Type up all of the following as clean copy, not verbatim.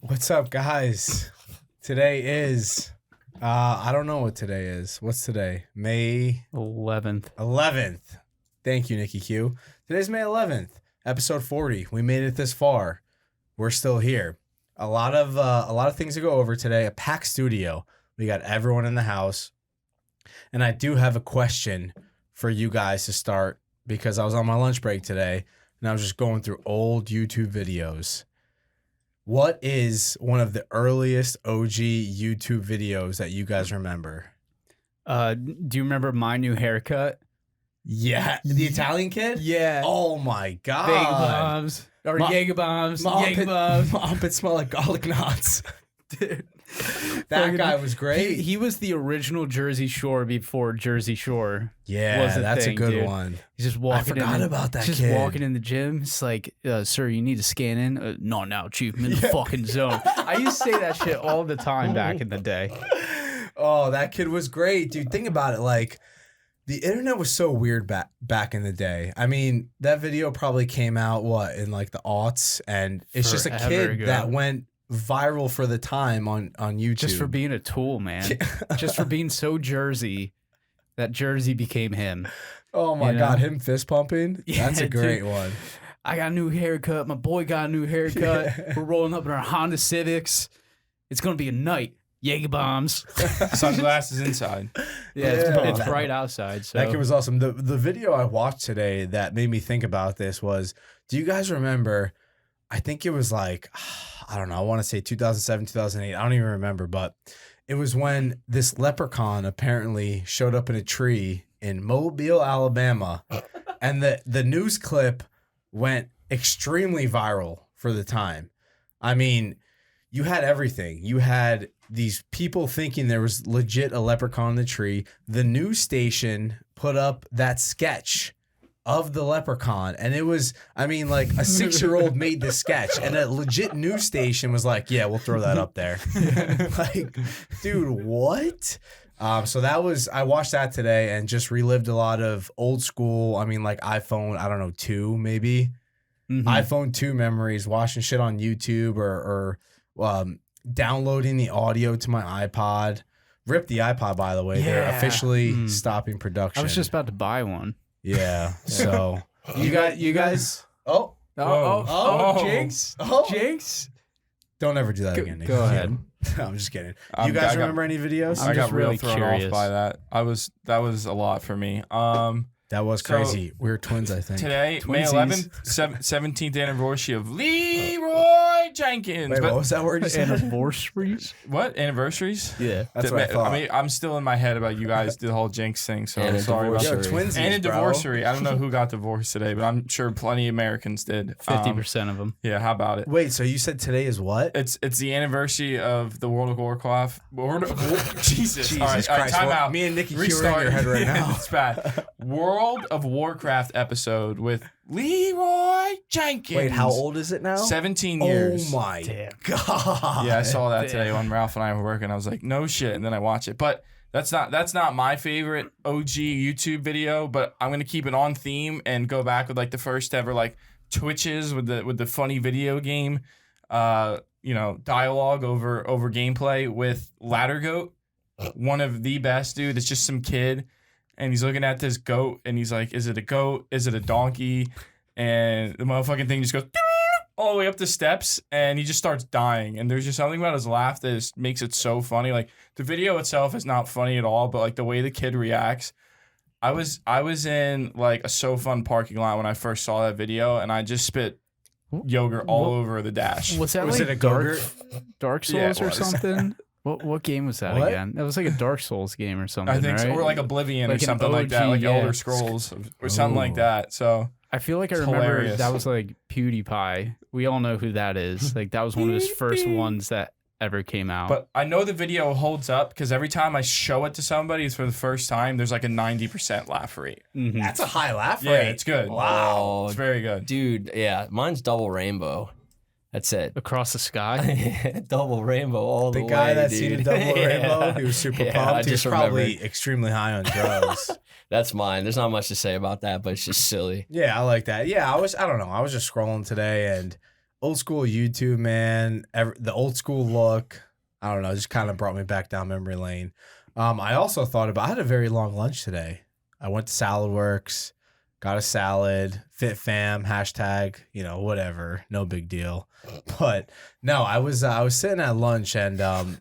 What's up, guys? Today is, I don't know what today is. What's today? May 11th. Thank you, Nikki Q. Today's May 11th, episode 40. We made it this far. We're still here. A lot of things to go over today. A packed studio. We got everyone in the house. And I do have a question for you guys to start because I was on my lunch break today and I was just going through old YouTube videos. What is one of the earliest OG YouTube videos that you guys remember? Do you remember My New Haircut? Yeah. The Italian kid? Yeah. Oh my God. Jaeger bombs. Or Jaeger bombs. Jaeger bombs. My armpit smell like garlic knots. Dude. That guy was great. He was the original Jersey Shore before Jersey Shore. Yeah, was that's thing, a good dude. one. He's just walking. I forgot about that just kid. Walking in the gym. It's like, sir, you need to scan in. Not now, chief. I'm in the fucking zone. I used to say that shit all the time back in the day. Oh, that kid was great, dude. Think about it. Like, the internet was so weird back in the day. I mean, that video probably came out, in like the aughts, and it's just a kid that went viral for the time on YouTube. Just for being a tool, man. Just for being so Jersey that Jersey became him. Oh my God, him fist pumping? Yeah, that's a great one. I got a new haircut. My boy got a new haircut. We're rolling up in our Honda Civics. It's going to be a night. Jaeger bombs. Sunglasses inside. It's bright outside. So. That kid was awesome. The video I watched today that made me think about this was, do you guys remember, I think it was like, I don't know, I want to say 2007, 2008. I don't even remember, but it was when this leprechaun apparently showed up in a tree in Mobile, Alabama, and the news clip went extremely viral for the time. I mean, you had everything. You had these people thinking there was legit a leprechaun in the tree. The news station put up that sketch of the leprechaun, and it was, I mean, like a 6-year-old made this sketch, and a legit news station was like, yeah, we'll throw that up there. Like, dude, what? So that was, I watched that today and just relived a lot of old school, I mean, like iPhone, I don't know, 2 maybe. iPhone 2 memories, watching shit on YouTube or downloading the audio to my iPod. Rip the iPod, by the way. Yeah. They're officially stopping production. I was just about to buy one. Yeah. So you guys. Jinx. Jinx. Don't ever do that again, Nick. Go ahead. I'm just kidding. You guys remember any videos? I got really real thrown curious. off by that. That was a lot for me. That was crazy. So, we were twins, I think. Today, May 11th, 17th anniversary of LEEROY Jenkins. Wait, what was that word you said? Anniversaries? What? Anniversaries? Yeah. That's what I thought. I mean, I'm still in my head about you guys did the whole Jinx thing, so And sorry about Yo, that. twinsies, And a bro. divorcery. I don't know who got divorced today, but I'm sure plenty of Americans did. 50% of them. Yeah, how about it? Wait, so you said today is what? It's the anniversary of the World of Warcraft. Jesus. All right, Christ. time Well, out. me and Nikki Q are in your head right now. It's bad. World of Warcraft episode with LEEROY Jenkins. Wait, how old is it now? 17 years. Oh my God. Yeah, I saw that today when Ralph and I were working. I was like, no shit, and then I watched it. But that's not my favorite OG YouTube video, but I'm gonna keep it on theme and go back with like the first ever like Twitches with the funny video game dialogue over gameplay with Ladder Goat. One of the best, dude. It's just some kid and he's looking at this goat and he's like, is it a goat? Is it a donkey? And the motherfucking thing just goes all the way up the steps and he just starts dying. And there's just something about his laugh that just makes it so funny. Like the video itself is not funny at all, but like the way the kid reacts. I was in like a So Fun parking lot when I first saw that video and I just spit yogurt all over the dash. Was that Was like it a Dark Souls Yeah, it or was. something? What game was that again? That was like a Dark Souls game or something, I think so, right? or like Oblivion Like or an something like that, OG, like yeah. Elder Scrolls or something like that. So I feel like I It's remember hilarious. that was like PewDiePie. We all know who that is. Like that was one of his first ones that ever came out. But I know the video holds up because every time I show it to somebody for the first time, there's like a 90% laugh rate. That's a high laugh Yeah, rate. it's good. Wow. It's very good. Dude, yeah, mine's double rainbow. That's it. Across the Sky. Double rainbow all the The way, guy that dude. seen a double rainbow, he was super Yeah, I pumped. He was just probably remembered. extremely high on drugs. That's mine. There's not much to say about that, but it's just silly. Yeah, I like that. Yeah, I was just scrolling today and old school YouTube, man. The old school look. I don't know. Just kind of brought me back down memory lane. I also thought about. I had a very long lunch today. I went to Salad Works, got a salad, fit fam, hashtag, whatever, no big deal. But no, I was sitting at lunch and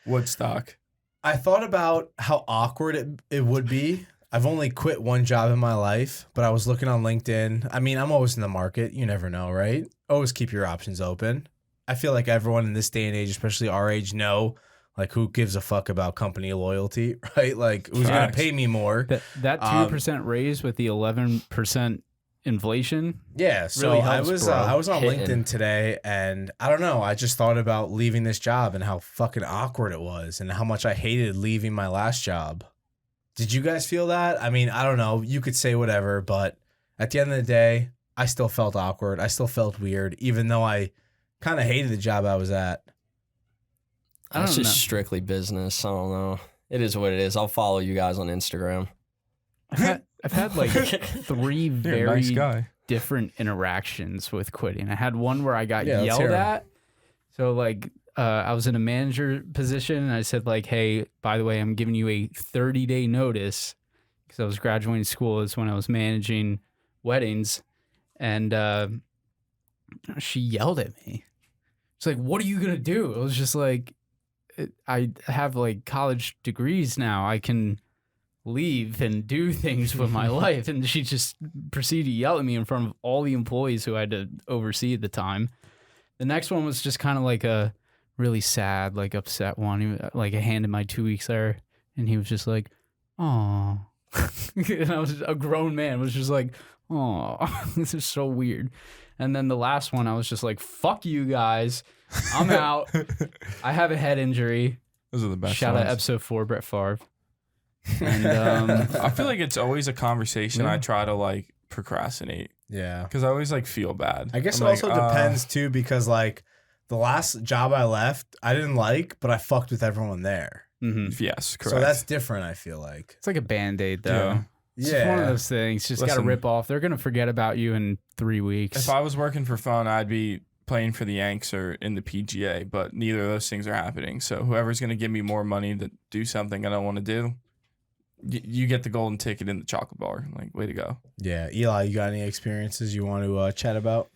Woodstock. I thought about how awkward it would be. I've only quit one job in my life, but I was looking on LinkedIn. I mean, I'm always in the market. You never know, right? Always keep your options open. I feel like everyone in this day and age, especially our age, know like who gives a fuck about company loyalty, right? Like who's going to pay me more? That 2% raise with the 11% inflation. Yeah, so really I helps, was bro. I was on Hitting. LinkedIn today, and I don't know. I just thought about leaving this job and how fucking awkward it was, and how much I hated leaving my last job. Did you guys feel that? I mean, I don't know. You could say whatever, but at the end of the day, I still felt awkward. I still felt weird, even though I kind of hated the job I was at. I don't It's just know. strictly business. I don't know. It is what it is. I'll follow you guys on Instagram. I've had like 3 You're a very nice guy. different interactions with quitting. I had one where I got Yeah, let's yelled hear 'em. at. So like I was in a manager position and I said like, hey, by the way, I'm giving you a 30-day notice because I was graduating school. It's when I was managing weddings. And she yelled at me. It's like, what are you going to do? It was just like, I have like college degrees now. I can leave and do things with my life. And she just proceeded to yell at me in front of all the employees who I had to oversee at the time. The next one was just kind of like a really sad, like upset one. Like I handed my 2 weeks there and he was just like, oh. And I was a grown man, was just like, oh, this is so weird. And then the last one, I was just like, fuck you guys. I'm out. I have a head injury. Those are the best. Shout out ones. episode 4, Brett Favre. And I feel like it's always a conversation Yeah. I try to like procrastinate Yeah. because I always like feel bad. I guess I'm it like, also depends too, because like the last job I left, I didn't like, but I fucked with everyone there. Yes, correct. So that's different, I feel like. it's like a Band-Aid, though. Yeah. It's just one of Yeah. those things. Just got to Listen. rip off. They're going to forget about you in 3 weeks. If I was working for fun, I'd be playing for the Yanks or in the PGA, but neither of those things are happening. So whoever's going to give me more money to do something I don't want to do, you get the golden ticket in the chocolate bar. Like, way to go. Yeah. Eli, you got any experiences you want to chat about?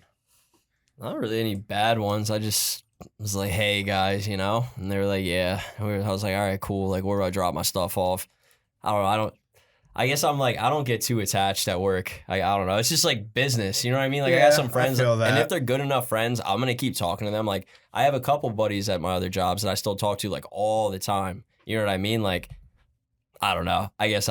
Not really any bad ones. I just was like, hey, guys, and they were like, yeah. I was like, all right, cool. Like, where do I drop my stuff off? I guess I'm like, I don't get too attached at work. I don't know. It's just like business. You know what I mean? Like I Yeah, got some I friends, feel that. and if they're good enough friends, I'm going to keep talking to them. Like I have a couple buddies at my other jobs that I still talk to like all the time. You know what I mean? Like, I don't know. I guess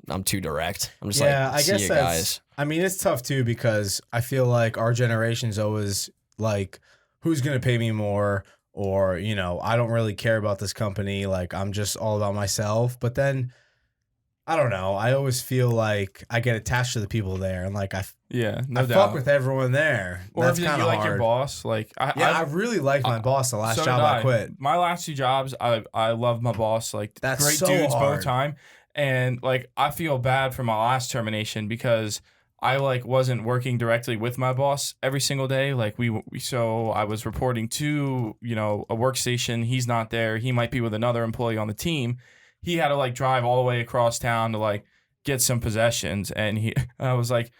I'm too direct. I'm just Yeah, like, I see guess you that's. guys. I mean, it's tough too because I feel like our generation's always like, who's gonna pay me more, or I don't really care about this company. Like, I'm just all about myself. But then, I don't know. I always feel like I get attached to the people there, and like I No doubt. fuck with everyone there. Or That's if you kind of like hard. your boss, like I really liked my boss the last so job did I quit. My last 2 jobs, I love my boss. Like That's great so dudes hard. both time, and like I feel bad for my last termination because I like wasn't working directly with my boss every single day. Like so I was reporting to a workstation. He's not there. He might be with another employee on the team. He had to like drive all the way across town to like get some possessions, and I was like.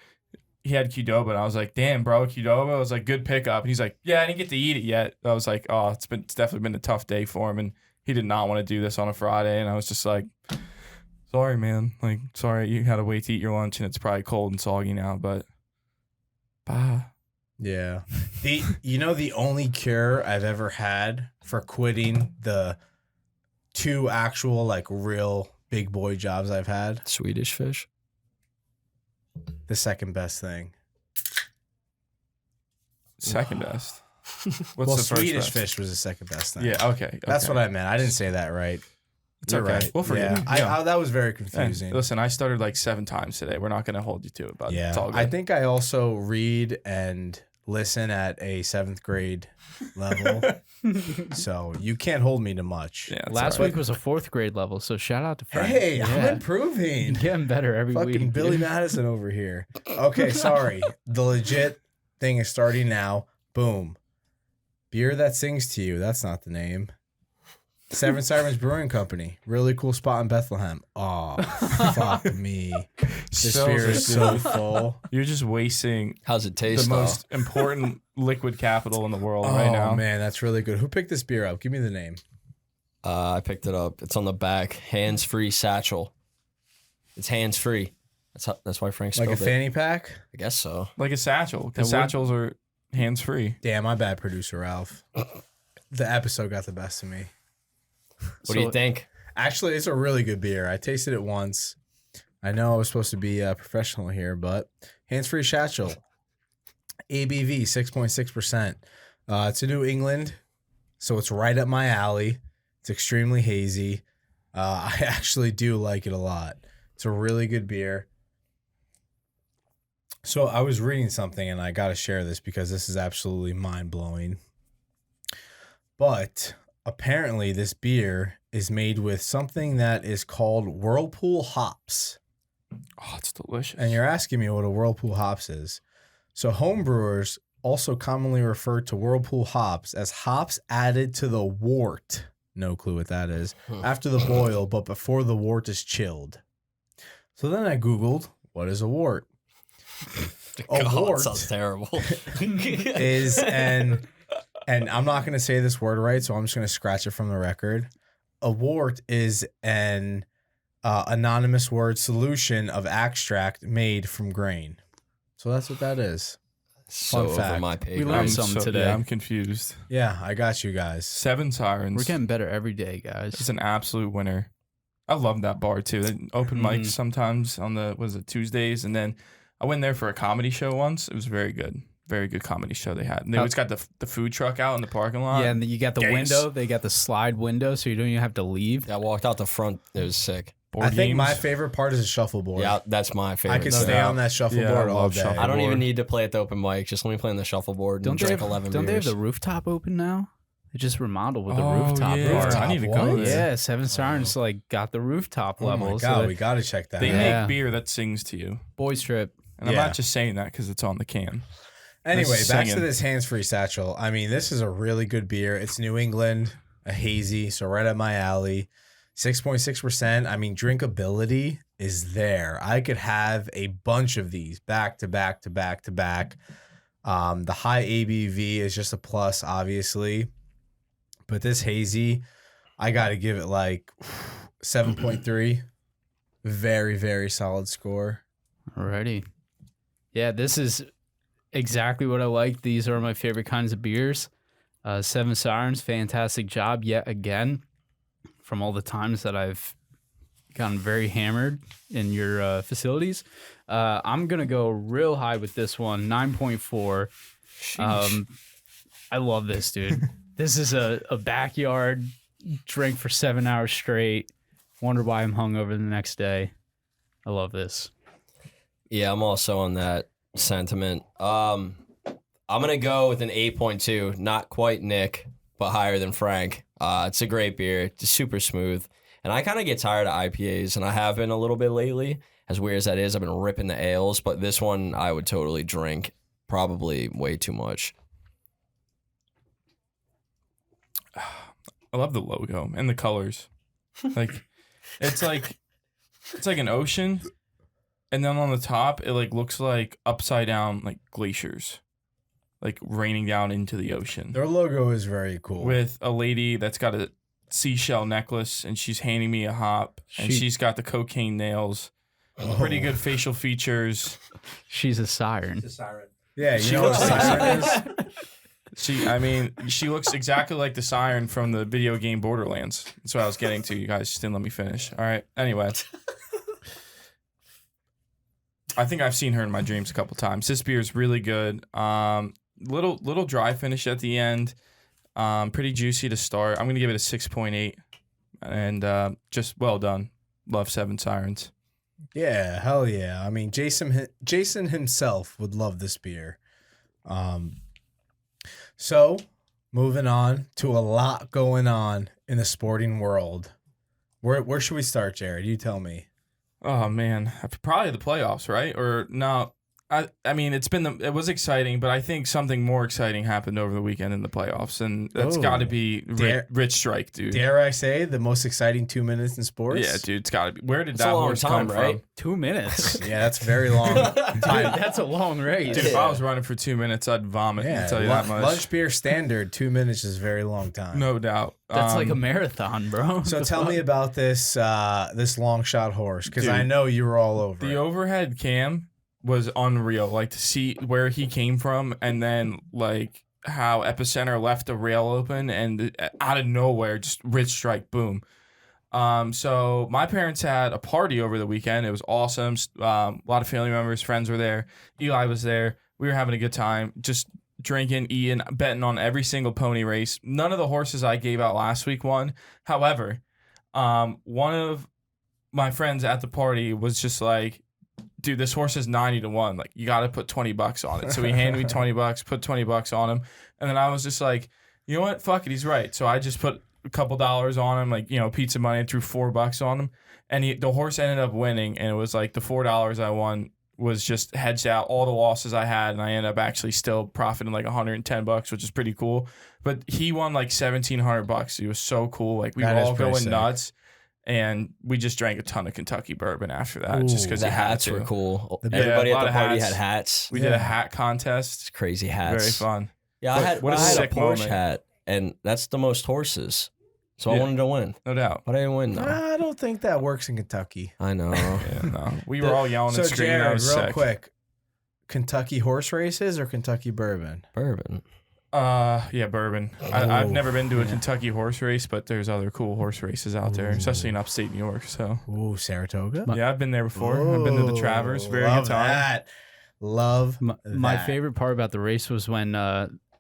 He had Qdoba, and I was like, damn, bro, Qdoba. I was like, good pickup. And he's like, yeah, I didn't get to eat it yet. I was like, oh, it's definitely been a tough day for him. And he did not want to do this on a Friday. And I was just like, sorry, man. Like, sorry you had to wait to eat your lunch, and it's probably cold and soggy now, but bye. Yeah. The only cure I've ever had for quitting the 2 actual like real big boy jobs I've had, Swedish fish. the second best thing. Second best. What's well, the first Swedish best? fish was the second best thing. Yeah, okay. That's what I meant. I didn't say that right. It's You're okay. right. We'll forgive yeah. you. Yeah. That was very Hey, confusing. listen, I started like 7 times today. We're not going to hold you to it, bud. Yeah. It's all good. I think I also read and listen at a 7th grade level. So you can't hold me to much. Yeah, it's Last all right. week was a 4th grade level, so shout out to Frank. Hey, I'm Yeah. improving. Getting better every Fucking week. Billy dude. Madison over here. Okay, sorry. The legit thing is starting now. Boom. Beer that sings to you. That's not the name. Seven Sirens Brewing Company. Really cool spot in Bethlehem. Oh, fuck me. This So beer is so full. You're just wasting How's it the taste? most important liquid capital in the world Oh, right now. man, that's really good. Who picked this beer up? Give me the name. I picked it up. It's on the back. Hands-free satchel. It's hands-free. That's why Frank spelled Like a it. fanny pack? I guess so. Like a satchel, because That would- satchels are hands-free. Damn, my bad, producer Ralph. The episode got the best of me. What do you think? Actually, it's a really good beer. I tasted it once. I know I was supposed to be professional here, but hands-free satchel. ABV 6.6%. It's a New England, so it's right up my alley. It's extremely hazy. I actually do like it a lot. It's a really good beer. So I was reading something, and I got to share this because this is absolutely mind-blowing. But apparently this beer is made with something that is called Whirlpool hops. Oh, it's delicious. And you're asking me what a Whirlpool hops is. So homebrewers also commonly refer to Whirlpool hops as hops added to the wort. No clue what that is. After the boil, but before the wort is chilled. So then I Googled, what is a wort? A God, wort sounds terrible. is and I'm not going to say this word right, so I'm just going to scratch it from the record. A wort is an anonymous word solution of extract made from grain. So that's what that is. so Fun over fact. my pay We grade. learned something today. Yeah, I'm confused. Yeah, I got you guys. Seven Sirens. We're getting better every day, guys. It's an absolute winner. I love that bar too. They open mics Mhm. sometimes on Tuesdays, and then I went there for a comedy show once. It was very good comedy show they had. And they always got the food truck out in the parking lot. Yeah, and you got the Games. window. They got the slide window, so you don't even have to leave. I walked out the front. It was sick. Board I think my games. favorite part is the shuffleboard. Yeah, that's my favorite. I could thing. stay on that shuffleboard I all love day. shuffleboard. I don't even need to play at the open mic. Just let me play on the shuffleboard and Don't they drink have? 11 Don't they have beers. the rooftop open now? They just remodeled with the Oh, rooftop. yeah. bar. I need to What? go there. Yeah, Seven Sirens like got the rooftop Oh level. my so god, that- we got to check that They out. Yeah. make beer that sings to you. boys trip. And I'm Yeah. not just saying that because it's on the can. Anyway, That's back to singing. this hands-free satchel. I mean, this is a really good beer. It's New England, a hazy, so right up my alley. 6.6%. I mean, drinkability is there. I could have a bunch of these back to back to back to back. The high ABV is just a plus, obviously. But this hazy, I got to give it like 7.3. Very, very solid score. Alrighty. Yeah, this is exactly what I like. These are my favorite kinds of beers. Seven Sirens, fantastic job yet again. From all the times that I've gotten very hammered in your facilities. I'm going to go real high with this one, 9.4. I love this, dude. This is a backyard drink for 7 hours straight. Wonder why I'm hungover the next day. I love this. Yeah, I'm also on that sentiment. I'm gonna go with an 8.2. Not quite Nick, but higher than Frank. It's a great beer. It's super smooth. And I kind of get tired of IPAs, and I have been a little bit lately. As weird as that is, I've been ripping the ales, but this one I would totally drink. Probably way too much. I love the logo and the colors. Like it's like an ocean, and then on the top it like looks like upside down like glaciers, like raining down into the ocean. Their logo is very cool. With a lady that's got a seashell necklace and she's handing me a hop, and she's got the cocaine nails, pretty good facial features. She's a siren. Yeah, you She know what looks a like siren is? She looks exactly like the siren from the video game Borderlands. That's what I was getting to. You guys just didn't let me finish. All right. Anyway. I think I've seen her in my dreams a couple times. This beer is really good. Little dry finish at the end. Pretty juicy to start. I'm going to give it a 6.8. And just well done. Love Seven Sirens. Yeah, hell yeah. I mean, Jason himself would love this beer. So, moving on to a lot going on in the sporting world. Where should we start, Jared? You tell me. Oh, man. Probably the playoffs, right? Or no. I mean, it was exciting, but I think something more exciting happened over the weekend in the playoffs, and that's got to be Rich Strike, dude. Dare I say the most exciting 2 minutes in sports? Yeah, dude, it's got to be. Where did It's that a long horse time, come right? from? 2 minutes. Yeah, that's very long Dude, time. that's a long race. Dude, if I was running for 2 minutes, I'd vomit. Yeah, I'll tell you that much. lunch beer standard, 2 minutes is a very long time. No doubt. That's like a marathon, bro. So The tell me fuck? about this this long shot horse, because Dude, I know you were all over the it. overhead cam was unreal. Like to see where he came from, and then like how Epicenter left the rail open, and out of nowhere, just Rich Strike, boom. So my parents had a party over the weekend. It was awesome. A lot of family members, friends were there. Eli was there. We were having a good time, just drinking, eating, betting on every single pony race. None of the horses I gave out last week won. However, one of my friends at the party was just like, dude, this horse is 90-1. Like, you got to put $20 on it. So he handed me $20, put $20 on him. And then I was just like, you know what? Fuck it. He's right. So I just put a couple dollars on him, like, you know, pizza money, and threw $4 on him. And the horse ended up winning. And it was like the $4 I won was just hedged out all the losses I had. And I ended up actually still profiting like $110, which is pretty cool. But he won like $1,700. He was so cool. Like, we were all going sick. nuts. And we just drank a ton of Kentucky bourbon after that, just because The hats were cool. Everybody a at lot the of party hats. had hats. We did a hat contest. It's crazy hats. Very fun. Yeah, I had what a I had sick a Porsche moment. hat, and that's the most horses. So I Yeah. wanted to win, No doubt. but I didn't win though. I don't think that works in Kentucky. I know. Yeah, no. We were all yelling So and screaming. That Jared, was real sick. quick, Kentucky horse races or Kentucky bourbon? Bourbon. Yeah, bourbon. I've Ooh. never been to a Kentucky horse race, but there's other cool horse races out there, especially in upstate New York. So Ooh, Saratoga. yeah, I've been there before. I've been to the Travers. Very Love good time. that. Love My that. favorite part about the race was when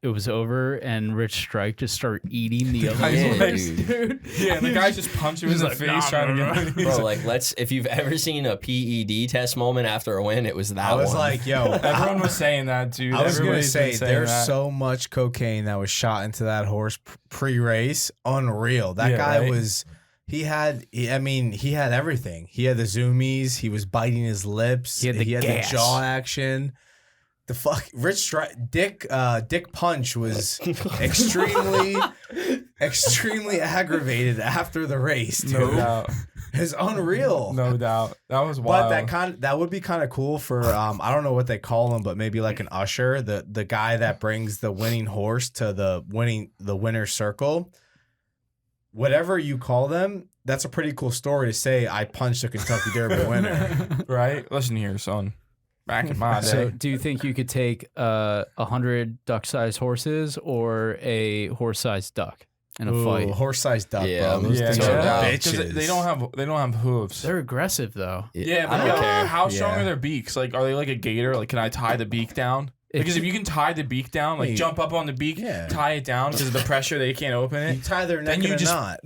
it was over and Rich Strike just started eating the other guy's Yeah, like- horse, dude. Yeah, and the guy just punched him in He's the like, face "Nah, trying bro, to get Bro, like if you've ever seen a PED test moment after a win, it was that I was one. like, yo, Everyone was saying that, dude. I was gonna Everybody's say been saying there's that. so much cocaine that was shot into that horse pre-race. Unreal. That Yeah, guy right? was. He had everything. He had the zoomies. He was biting his lips. He had the the gas. jaw action. The Rich Strike, Dick Punch was extremely aggravated after the race. Dude. No doubt. It's unreal. No doubt. That was wild. But that would be kind of cool for I don't know what they call him, but maybe like an usher, the guy that brings the winning horse to the winner's circle. Whatever you call them, that's a pretty cool story to say. I punched a Kentucky Derby winner. Right? Listen here, son. Back in my day. So, do you think you could take 100 duck-sized horses or a horse-sized duck in a fight? Horse-sized duck, Yeah, bro. Those yeah, things no are doubt. bitches. 'Cause they don't have hooves. They're aggressive, though. Yeah, I but don't care. how strong Yeah. are their beaks? Like, are they like a gator? Like, can I tie the beak down? Because if you can tie the beak down, like Yeah. jump up on the beak, Yeah. tie it down because of the pressure, they can't open You it. tie their neck Then you in a just knot.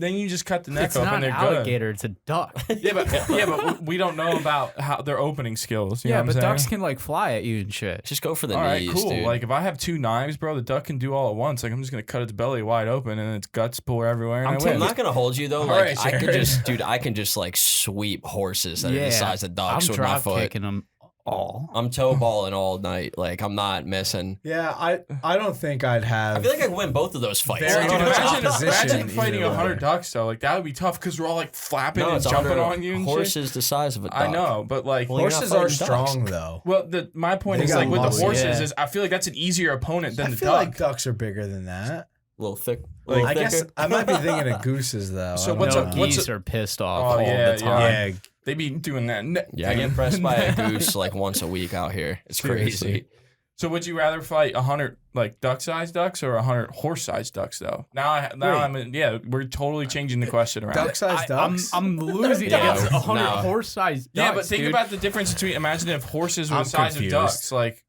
cut the neck It's open. not an They're alligator; it's a duck. good. Yeah, but we don't know about how their opening skills. You know Yeah, what but I'm ducks saying? can like fly at you and shit. just go for the All right, knees, cool. dude. Like if I have two knives, bro, the duck can do all at once. Like I'm just gonna cut its belly wide open and its guts pour everywhere. And I'm I telling win. I'm not gonna hold you though. All Like right, I can Jared. I can just like sweep horses that are the size of ducks I'm with my drop foot. kicking them all. I'm toe balling all night. Like I'm not missing. Yeah, I don't think I'd have. I feel like I could win both of those fights. Very Dude, much imagine opposition fighting either way. 100 ducks though. Like that would be tough because we're all like flapping No, and it's jumping 100 on you. And shit. horses the size of a duck. I know, but like Well, you're not horses are fighting ducks. strong though. well, my point They is got like with the muscle. horses Yeah. is I feel like that's an easier opponent than I the feel duck. like ducks are bigger than that. A little thick. Like, Little I guess thicker. I might be thinking of gooses though. So I what's don't up- know. what's Geese are pissed off Oh, all yeah, the time. Yeah, they be doing that. Yeah, I get pressed by a goose like once a week out here. It's Seriously. crazy. So would you rather fight 100 like duck-sized ducks or 100 horse-sized ducks though? We're totally changing the question around. duck-sized ducks. I'm losing Yeah, against 100 no. horse-sized ducks. Yeah, but think dude. about the difference between imagine if horses were I'm the size confused. of ducks. Like,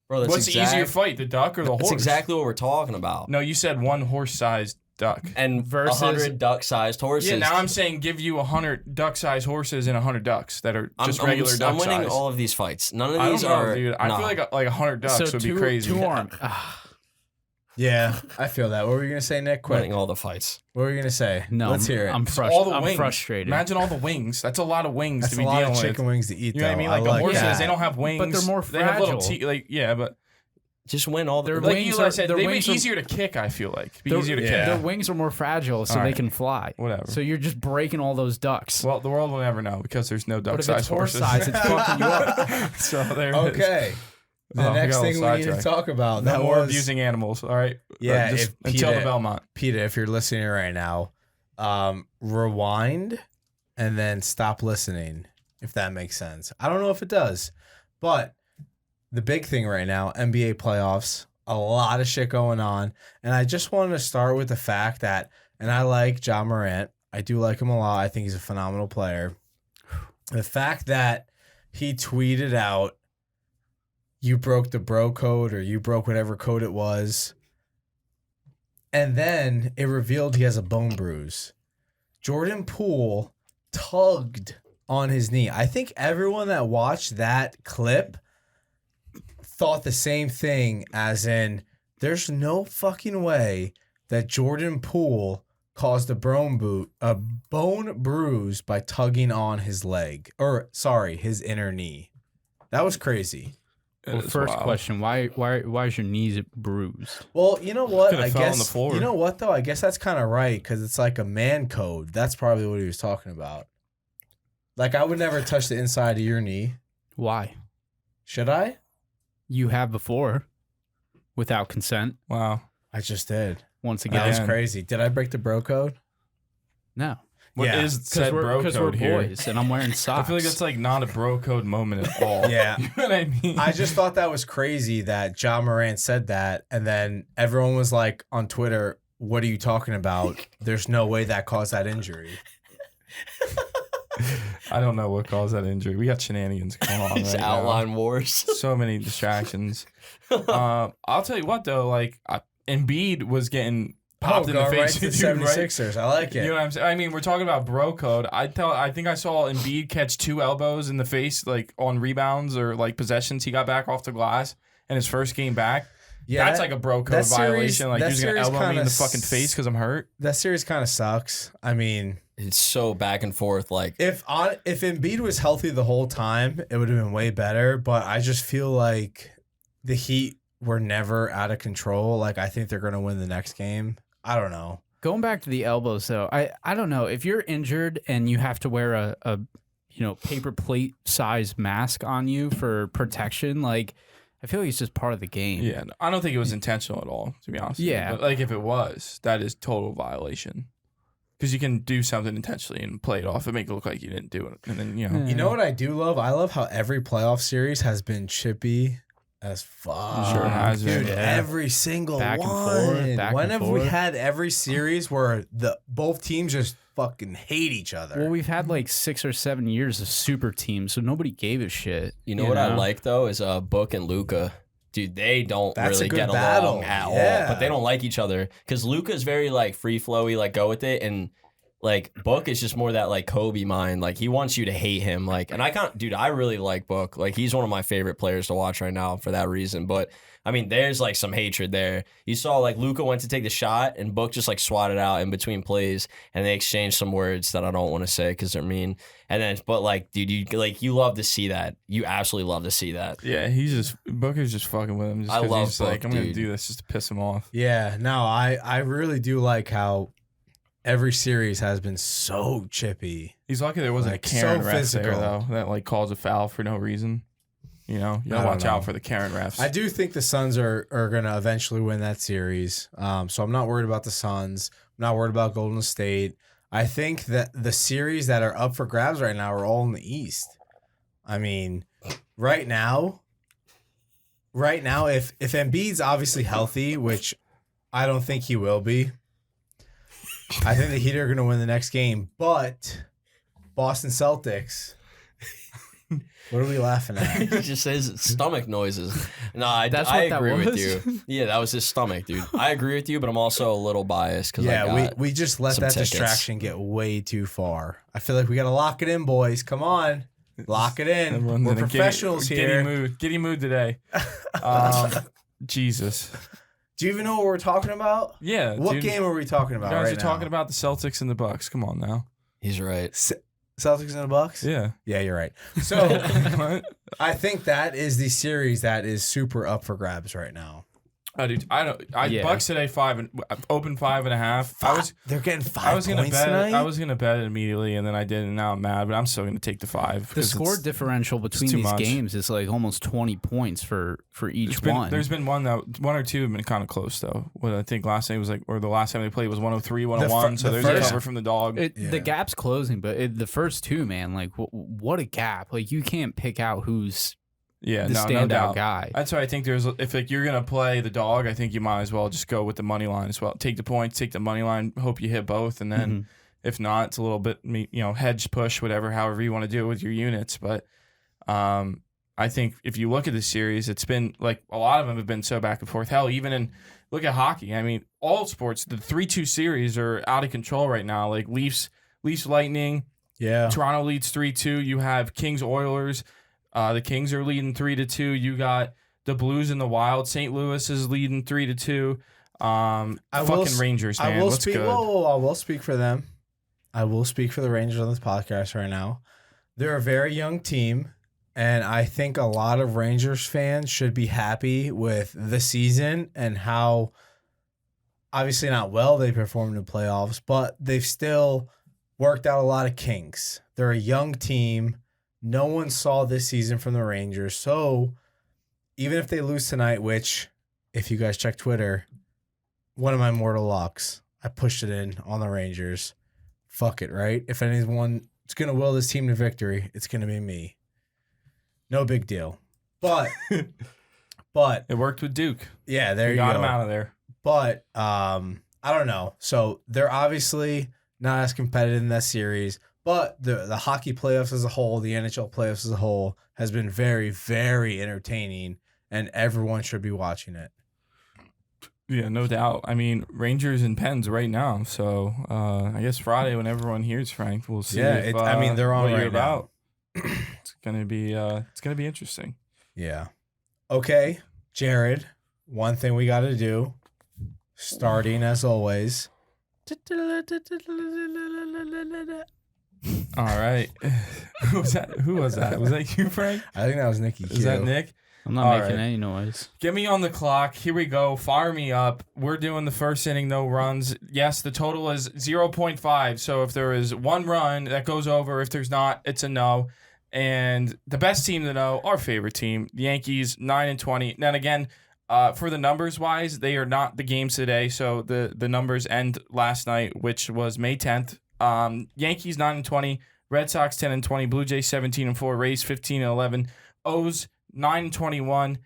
Bro, that's what's the easier fight, the duck or the horse? That's exactly what we're talking about. No, you said one horse-sized duck. And Versus- 100 duck-sized horses. Yeah, now I'm saying give you 100 duck-sized horses and 100 ducks that are just I'm regular duck I'm winning size. all of these fights. None of I these don't know, are. dude. I nah. feel like 100 ducks would be crazy. Two arm. Yeah, I feel that. What were you gonna say, Nick? Quick. Winning all the fights. What were you gonna say? No, Let's hear it. I'm wings. frustrated. Imagine all the wings. That's a lot of wings That's to a be lot dealing of with. chicken wings to eat. You know what I mean? Like the horses, they don't have wings, but they're more They have little fragile. teeth. Yeah, but Just win all the. Their like wings Eli are- said, their they'd be wings are- easier to kick. I feel like be Their- easier to yeah. kick. Their wings are more fragile, so All they right. can fly. Whatever. So you're just breaking all those ducks. Well, the world will never know because there's no But if duck-sized it's horse horses. size, it's fucking you up. So there it is. Okay. The Oh, next we got a thing we little need to sidetracked. talk about No that more was abusing animals. All right. Yeah, Just if until the PETA Belmont. Peter, if you're listening right now, rewind and then stop listening, if that makes sense. I don't know if it does, but the big thing right now, NBA playoffs, a lot of shit going on. And I just wanted to start with the fact that, and I like Ja Morant. I do like him a lot. I think he's a phenomenal player. The fact that he tweeted out, "You broke the bro code," or "You broke whatever code it was." And then it revealed he has a bone bruise. Jordan Poole tugged on his knee. I think everyone that watched that clip thought the same thing, as in, there's no fucking way that Jordan Poole caused a bone bruise by tugging on his leg. Or, sorry, his inner knee. That was crazy. It Well, is first wild. question: Why is your knees bruised? Well, you know what? Could've I fell on guess the floor. you know what though. I guess that's kind of right, because it's like a man code. That's probably what he was talking about. Like, I would never touch the inside of your knee. Why? Should I? You have before, without consent. Wow. I just did. Once That again, was Again. crazy. Did I break the bro code? no, What Yeah. is said bro we're code here? boys, and I'm wearing socks. I feel like that's like not a bro code moment at all. Yeah. You know what I mean? I just thought that was crazy that Ja Morant said that, and then everyone was like on Twitter, "What are you talking about? There's no way that caused that injury." I don't know what caused that injury. We got shenanigans going on These right now. outline wars. So many distractions. I'll tell you what though, like Embiid was getting popped in the going face. right to the dude, right? 76ers. I like it. You know what I'm saying? I mean, we're talking about bro code. I think I saw Embiid catch 2 elbows in the face, like on rebounds or like possessions. He got back off the glass in his first game back. Yeah, That's like a bro code that series- violation. Like that you're just gonna series elbow me in kinda the fucking face because I'm hurt. that series kind of sucks. I mean, It's so back and forth. Like, if Embiid was healthy the whole time, it would have been way better. But I just feel like the Heat were never out of control. Like, I think they're going to win the next game. I don't know. Going back to the elbows, though, I don't know if you're injured and you have to wear a paper plate size mask on you for protection. Like, I feel like it's just part of the game. Yeah, I don't think it was intentional at all, to be honest. with you. Yeah. But like if it was, that is total violation. Because you can do something intentionally and play it off and make it look like you didn't do it, and then You know what I do love? I love how every playoff series has been chippy as fuck. Sure has Dude, been. every single Back and one. forth, back when and have we forth. had every series where both teams just fucking hate each other? Well, we've had like 6 or 7 years of super teams, so nobody gave a shit. you know what I like though is Book and Luca. Dude, they don't That's a really good get battle. along at Yeah. all. But they don't like each other because Luca's very like free flowy, like go with it, and like Book is just more that like Kobe mind. Like he wants you to hate him. Like, and I really like Book. Like he's one of my favorite players to watch right now for that reason. But I mean, there's like some hatred there. You saw like Luca went to take the shot and Book just like swatted out in between plays, and they exchanged some words that I don't want to say because they're mean. And then, but like, dude, you love to see that. You absolutely love to see that. Yeah, Booker's just fucking with him. Just I 'cause love he's like, Book, I'm gonna dude. do this just to piss him off. Yeah, no, I really do like how every series has been so chippy. He's lucky there wasn't Like, a Karen so ref physical. there though that like calls a foul for no reason. You know, you gotta I don't watch know. out for the Karen refs. I do think the Suns are going to eventually win that series. So I'm not worried about the Suns. I'm not worried about Golden State. I think that the series that are up for grabs right now are all in the East. I mean, right now, if Embiid's obviously healthy, which I don't think he will be, I think the Heat are going to win the next game. But Boston Celtics, what are we laughing at? He just says stomach noises. No, I That's I what that agree with was? you. Yeah, that was his stomach, dude. I agree with you, but I'm also a little biased because Yeah, we just let some that tickets. distraction get way too far. I feel like we got to lock it in, boys. Come on. Lock it in. Everyone's We're in a professionals giddy here. mood. Giddy mood today. Jesus. Do you even know what we're talking about? Yeah. What dude. game are we talking about You guys right are talking about the Celtics and the Bucks. Come on now. He's right. Celtics and the Bucks? Yeah. Yeah, you're right. So I think that is the series that is super up for grabs right now. Dude, Yeah. Bucks today open 5.5. They're getting 5 I was gonna points bet tonight? I was gonna bet it immediately, and then I didn't. And now I'm mad, but I'm still gonna take the 5. The score differential between too these much. games is like almost 20 points for each one. There's been one or two have been kind of close though. What I think last night was like, or the last time they played was 103, 101. So there's a first- cover from the dog. The gap's closing, but the first two, man, like what a gap! Like you can't pick out who's Yeah, the no standout doubt. guy. That's why I think if like you're gonna play the dog, I think you might as well just go with the money line as well. Take the points, take the money line. Hope you hit both, and then if not, it's a little bit hedge push, whatever, however you want to do it with your units. But I think if you look at the series, it's been like a lot of them have been so back and forth. Hell, even look at hockey. I mean, all sports, the 3-2 series are out of control right now. Like Leafs Lightning. Yeah. Toronto leads 3-2. You have Kings Oilers. The Kings are leading 3-2. You got the Blues and the Wild. St. Louis is leading 3-2. Rangers, man. I will What's speak. good? Whoa, I will speak for them. I will speak for the Rangers on this podcast right now. They're a very young team, and I think a lot of Rangers fans should be happy with the season and how, obviously not well they performed in the playoffs, but they've still worked out a lot of kinks. They're a young team. No one saw this season from the Rangers. So even if they lose tonight, which if you guys check Twitter, one of my mortal locks, I pushed it in on the Rangers. Fuck it, right? If anyone's going to will this team to victory, it's going to be me. No big deal. But It worked with Duke. yeah, there We you got go. him out of there. But I don't know. So they're obviously not as competitive in that series. But the hockey playoffs as a whole, the NHL playoffs as a whole, has been very, very entertaining, and everyone should be watching it. Yeah, no doubt. I mean, Rangers and Pens right now. So I guess Friday when everyone hears Frank, we'll see. Yeah, if, I mean, they're on what you're right now. about. It's gonna be interesting. Yeah. Okay, Jared, one thing we got to do, starting as always. All right. Who was that? Was that you, Frank? I think that was Nikki. Is that Nick? I'm not All making right. any noise. Get me on the clock. Here we go. Fire me up. We're doing the first inning, no runs. Yes, the total is 0.5. So if there is one run, that goes over. If there's not, it's a no. And the best team to know, our favorite team, the Yankees, 9-20. Now, again, for the numbers wise, they are not the games today. So the numbers end last night, which was May 10th. Yankees 9-20, Red Sox 10-20, Blue Jays 17-4, Rays 15-11, O's 9-21,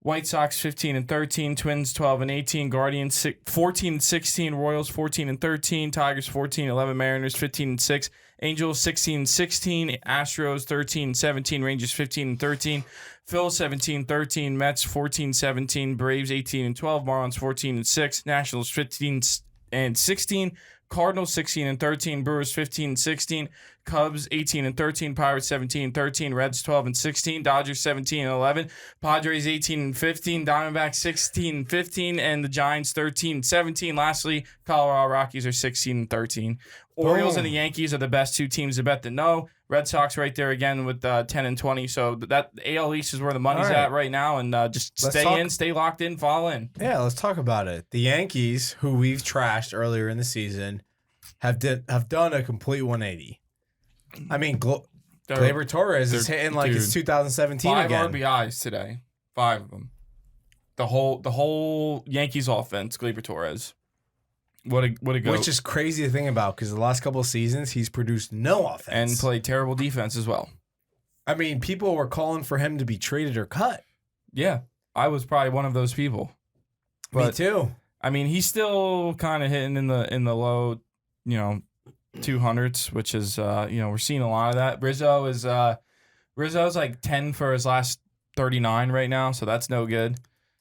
White Sox 15-13, Twins 12-18, Guardians 14-16, Royals 14-13, Tigers 14-11, Mariners 15-6, Angels 16-16, Astros 13-17, Rangers 15-13, Phils 17-13, Mets 14-17, Braves 18-12, Marlins 14-6, Nationals 15-16, Cardinals 16-13, Brewers 15-16, Cubs 18-13, Pirates 17-13, Reds 12-16, Dodgers 17-11, Padres 18-15, Diamondbacks 16-15, and the Giants 13-17. Lastly, Colorado Rockies are 16-13. Orioles and the Yankees are the best two teams to bet to know. Red Sox right there again with 10-20. So that AL East is where the money's at right now, and just stay locked in, fall in. Yeah, let's talk about it. The Yankees, who we've trashed earlier in the season, have done a complete 180. I mean, Gleyber Torres is hitting like it's 2017 5 again. RBIs today, 5 of them. The whole Yankees offense, Gleyber Torres. What a go. Which is crazy to think about because the last couple of seasons he's produced no offense and played terrible defense as well. I mean, people were calling for him to be traded or cut. Yeah, I was probably one of those people. Me too. I mean, he's still kind of hitting in the low, 200s, which is we're seeing a lot of that. Rizzo's like 10 for his last 39 right now, so that's no good.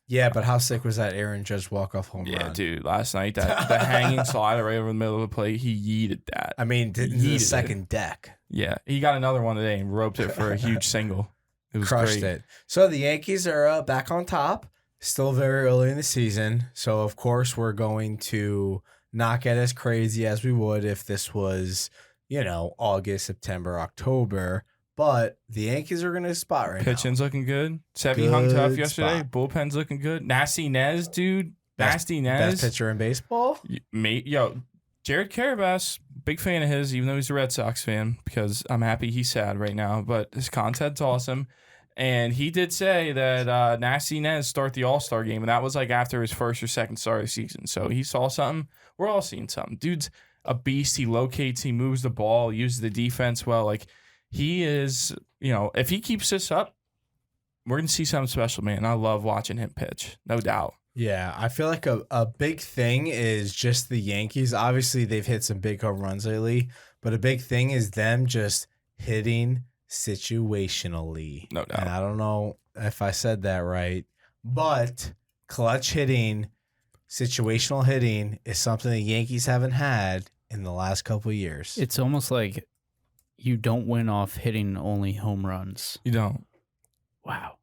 Yeah, but how sick was that Aaron Judge walk-off home run? Yeah, dude, last night, the hanging slider right over the middle of the plate, he yeeted that. I mean, the second deck. Yeah, he got another one today and roped it for a huge single. It was Crushed great. it. So the Yankees are back on top, Still very early in the season, so of course we're going to not get as crazy as we would if this was, August, September, October. But the Yankees are going to spot right now. Pitching's looking good. Sevy hung tough Good yesterday. spot. Bullpen's looking good. Nasty Nez, dude. Nasty Nez. Best pitcher in baseball? Jared Carabas, big fan of his, even though he's a Red Sox fan, because I'm happy he's sad right now. But his content's awesome. And he did say that Nasty Nez start the All-Star game, and that was like after his first or second start of the season. So he saw something. We're all seeing something. Dude's a beast. He locates. He moves the ball. Uses the defense well. Like, he is, if he keeps this up, we're going to see something special, man. I love watching him pitch, no doubt. Yeah, I feel like a big thing is just the Yankees. Obviously, they've hit some big home runs lately, but a big thing is them just hitting situationally. No doubt. And I don't know if I said that right, but clutch hitting, situational hitting is something the Yankees haven't had in the last couple of years. It's almost like you don't win off hitting only home runs. You don't. Wow.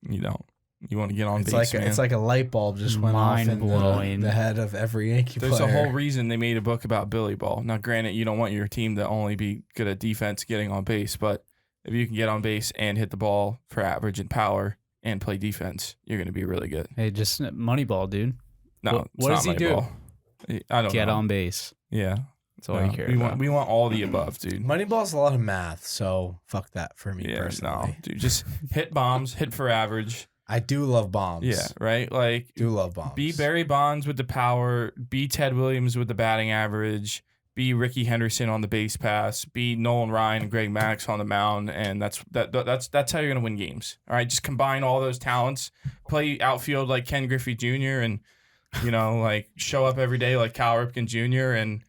You don't. You want to get on base, man. It's like a light bulb just went off in the head of every Yankee There's player. a whole reason they made a book about Billy Ball. Now, granted, you don't want your team to only be good at defense getting on base, but if you can get on base and hit the ball for average and power and play defense, you're going to be really good. Hey, just Moneyball, dude. No, what does he do? Ball. I don't Get know. on base. Yeah. That's all you care about. We want all the above, dude. Moneyball's a lot of math, so fuck that for me personally. No, dude, just hit bombs, hit for average. I do love bombs. Yeah, right? Like, do love bombs. Be Barry Bonds with the power. Be Ted Williams with the batting average. Be Ricky Henderson on the base pass. Be Nolan Ryan and Greg Maddux on the mound, and that's how you're gonna win games. All right, just combine all those talents. Play outfield like Ken Griffey Jr. and like show up every day like Cal Ripken Jr. and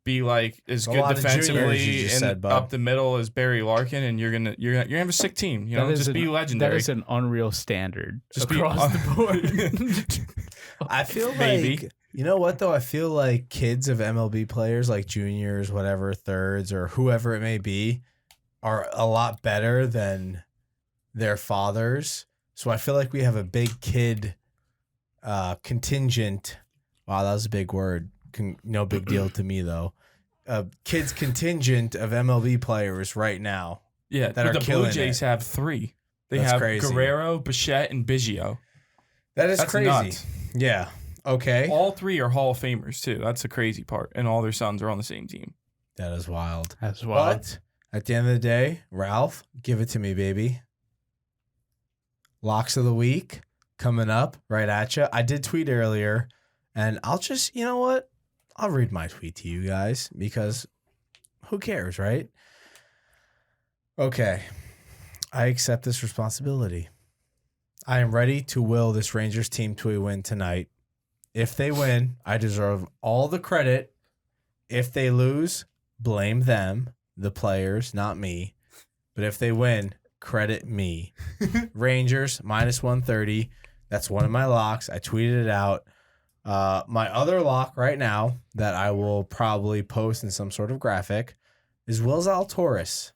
be like as good defensively and up the middle as Barry Larkin, and you're gonna have a sick team. Just be legendary. That is an unreal standard just across the board. I feel like you know what though? I feel like kids of MLB players, like juniors, whatever, thirds, or whoever it may be, are a lot better than their fathers. So I feel like we have a big kid contingent. Wow, that was a big word. No big deal to me though. Kids contingent of MLB players right now. Yeah, that are the killing Blue Jays have three. They That's have crazy. Guerrero, Bichette, and Biggio. That's crazy. Nuts. Yeah. Okay. All three are Hall of Famers too. That's the crazy part, and all their sons are on the same team. That is wild. That's wild. But at the end of the day, Ralph, give it to me, baby. Locks of the week coming up right at you. I did tweet earlier, and I'll just, you know what? I'll read my tweet to you guys because who cares, right? Okay. I accept this responsibility. I am ready to will this Rangers team to a win tonight. If they win, I deserve all the credit. If they lose, blame them, the players, not me. But if they win, credit me. Rangers, minus 130. That's one of my locks. I tweeted it out. My other lock right now that I will probably post in some sort of graphic is Will Zalatoris.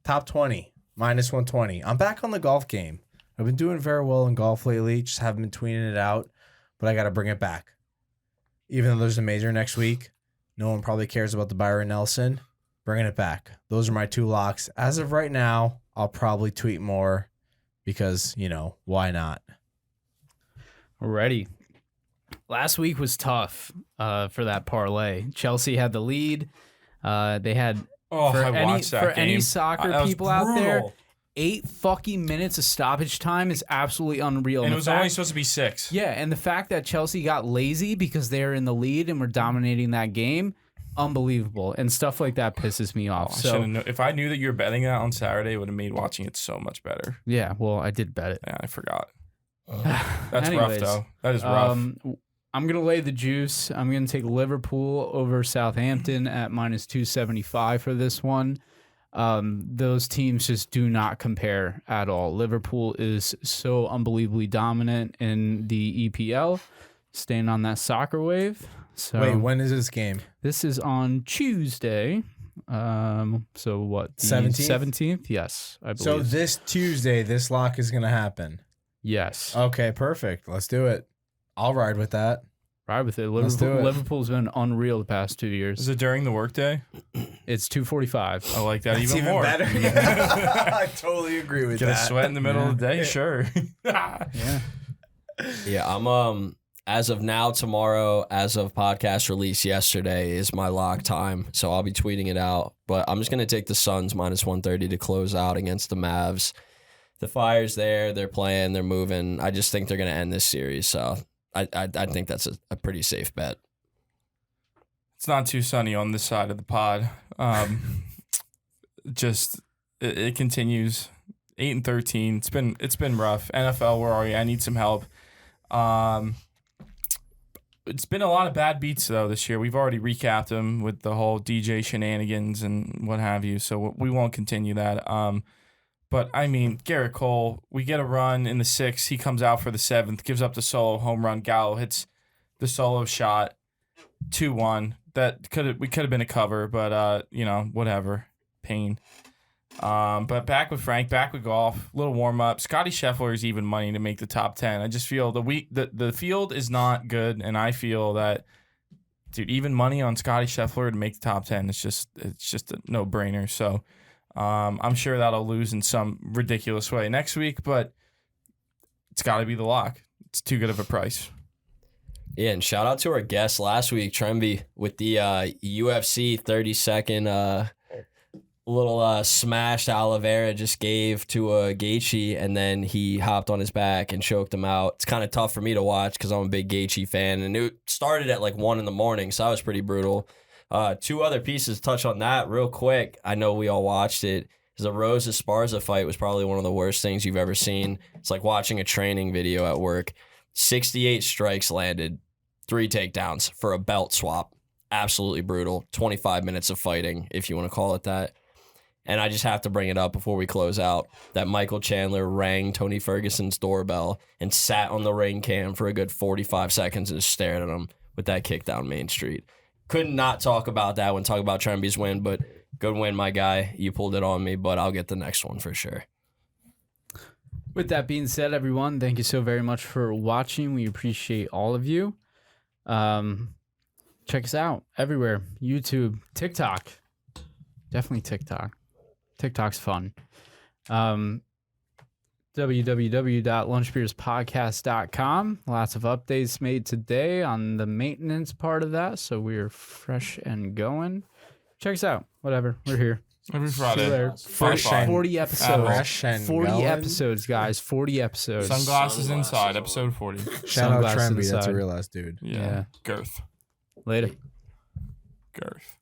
Top 20, minus 120. I'm back on the golf game. I've been doing very well in golf lately. Just haven't been tweeting it out, but I got to bring it back. Even though there's a major next week, no one probably cares about the Byron Nelson. Bringing it back. Those are my two locks. As of right now, I'll probably tweet more because, why not? Alrighty. Last week was tough for that parlay. Chelsea had the lead. They had I watched that game. any soccer people out there, 8 fucking minutes of stoppage time is absolutely unreal. And it was only supposed to be 6. Yeah, and the fact that Chelsea got lazy because they're in the lead and were dominating that game, unbelievable. And stuff like that pisses me off. If I knew that you were betting that on Saturday, it would have made watching it so much better. Yeah, well, I did bet it. Yeah, I forgot. That's rough, though. That is rough. I'm going to lay the juice. I'm going to take Liverpool over Southampton at minus 275 for this one. Those teams just do not compare at all. Liverpool is so unbelievably dominant in the EPL, staying on that soccer wave. So wait, when is this game? This is on Tuesday. So what? 17th? 17th? Yes, I believe. So this Tuesday, this lock is going to happen. Yes. Okay, perfect. Let's do it. I'll ride with that. Ride with it. Let's do it. Liverpool's been unreal the past 2 years. Is it during the workday? It's 2:45. I like that That's even more. better. I totally agree with Get that. a sweat in the middle of the day? Sure. Yeah. Yeah, I'm as of now, tomorrow, as of podcast release yesterday is my lock time. So I'll be tweeting it out. But I'm just gonna take the Suns -130 to close out against the Mavs. The Fire's there, they're playing, they're moving. I just think they're gonna end this series. So I think that's a pretty safe bet. It's not too sunny on this side of the pod. It continues. 8-13. It's been rough. NFL, where are you? I need some help. It's been a lot of bad beats though this year. We've already recapped them with the whole DJ shenanigans and what have you. So we won't continue that. But I mean, Garrett Cole, we get a run in the 6th. He comes out for the 7th, gives up the solo home run. Gallo hits the solo shot, 2-1. We could have been a cover, but whatever. Pain. But back with Frank, back with golf, little warm up. Scotty Scheffler is even money to make the top 10. I just feel the field is not good, and I feel that, dude, even money on Scotty Scheffler to make the top 10, it's just a no brainer. So. I'm sure that'll lose in some ridiculous way next week, but it's got to be the lock. It's too good of a price. Yeah, and shout out to our guest last week, Tremby, with the UFC 30-second little smash Oliveira just gave to Gaethje, and then he hopped on his back and choked him out. It's kind of tough for me to watch because I'm a big Gaethje fan, and it started at like 1 a.m, so that was pretty brutal. 2 other pieces to touch on that real quick. I know we all watched it. The Rose Esparza fight was probably one of the worst things you've ever seen. It's like watching a training video at work. 68 strikes landed, 3 takedowns for a belt swap. Absolutely brutal. 25 minutes of fighting, if you want to call it that. And I just have to bring it up before we close out that Michael Chandler rang Tony Ferguson's doorbell and sat on the ring cam for a good 45 seconds and just stared at him with that kick down Main Street. Could not talk about that when talking about Tremby's win, but good win, my guy. You pulled it on me, but I'll get the next one for sure. With that being said, everyone, thank you so very much for watching. We appreciate all of you. Check us out everywhere. YouTube, TikTok. Definitely TikTok. TikTok's fun. www.lunchbeerspodcast.com. Lots of updates made today on the maintenance part of that, so we're fresh and going. Check us out. Whatever. We're here. Every See Friday. you later. Fresh 40 episodes. Fresh and 40 going. episodes, guys. 40 episodes. Sunglasses inside, episode 40. Shout out Sunglasses Tremby. That's a inside. real ass dude. Yeah. Yeah. Girth. Later. Girth.